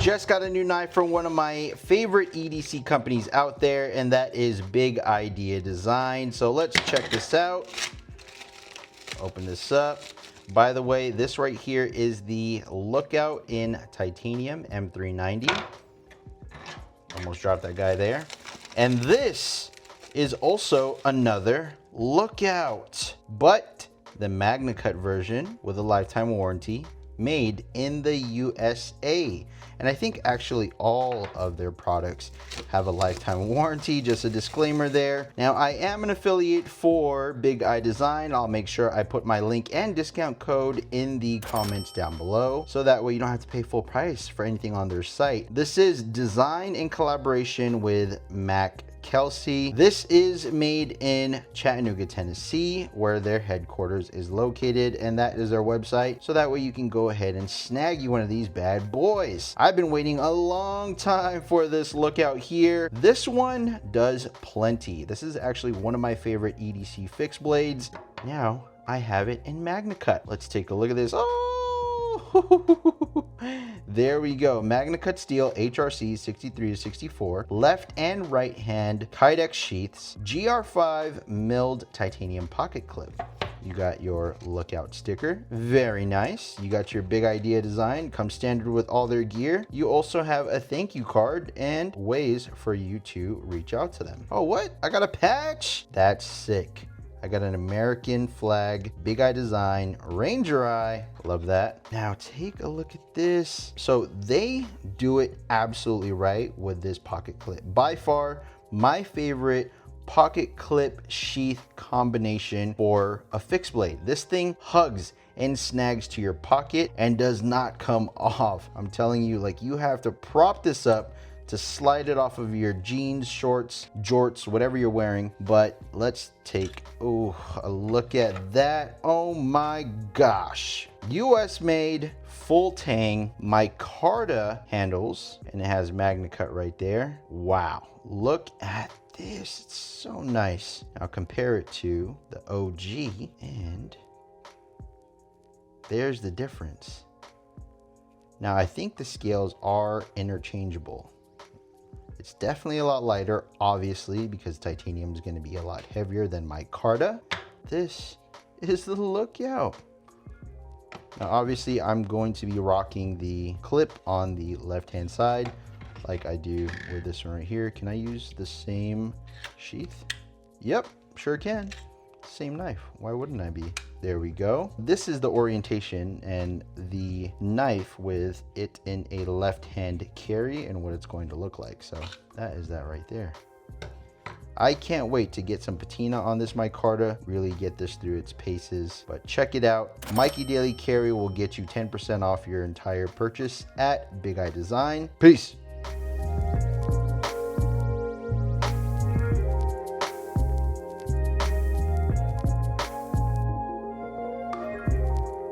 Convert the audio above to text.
just got a new knife from one of my favorite EDC companies out there, and that is Big Idea Design. So let's check this out. Open this up. By the way, this right here is the Lookout in titanium M390. Almost dropped that guy there. And this is also another Lookout, but the MagnaCut version with a lifetime warranty, made in the USA. And I think actually all of their products have a lifetime warranty, just a disclaimer there. Now, I am an affiliate for Big Eye Design. I'll make sure I put my link and discount code in the comments down below, so that way you don't have to pay full price for anything on their site. This is designed in collaboration with Mac Kelsey. This is made in Chattanooga, Tennessee, where their headquarters is located, and that is their website, so that way you can go ahead and snag you one of these bad boys. I've been waiting a long time for this Lookout here. This one does plenty. This is actually one of my favorite EDC fixed blades. Now I have it in MagnaCut. Let's take a look at this. Oh, there we go. MagnaCut steel HRC 63 to 64, left and right hand Kydex sheaths, GR5 milled titanium pocket clip. You got your Lookout sticker, very nice. You got your Big Idea Design, comes standard with all their gear. You also have a thank you card and ways for you to reach out to them. Oh, what? I got a patch? That's sick. I got an American flag, Big Eye Design, Ranger Eye. Love that. Now take a look at this. So they do it absolutely right with this pocket clip. By far, my favorite pocket clip sheath combination for a fixed blade. This thing hugs and snags to your pocket and does not come off. I'm telling you, like, you have to prop this up to slide it off of your jeans, shorts, jorts, whatever you're wearing. But let's take a look at that. Oh my gosh. US made, full tang, micarta handles, and it has MagnaCut right there. Wow, look at this, it's so nice. Now compare it to the OG, and there's the difference. Now I think the scales are interchangeable. It's definitely a lot lighter, obviously, because titanium is going to be a lot heavier than micarta. This is the Lookout. Now, obviously, I'm going to be rocking the clip on the left-hand side, like I do with this one right here. Can I use the same sheath? Yep, sure can. Same knife. Why wouldn't I be? There we go. This is the orientation and the knife with it in a left-hand carry and what it's going to look like. So that is that right there. I can't wait to get some patina on this micarta, really get this through its paces. But check it out. Mikey Daily Carry will get you 10% off your entire purchase at Big Eye Design. Peace.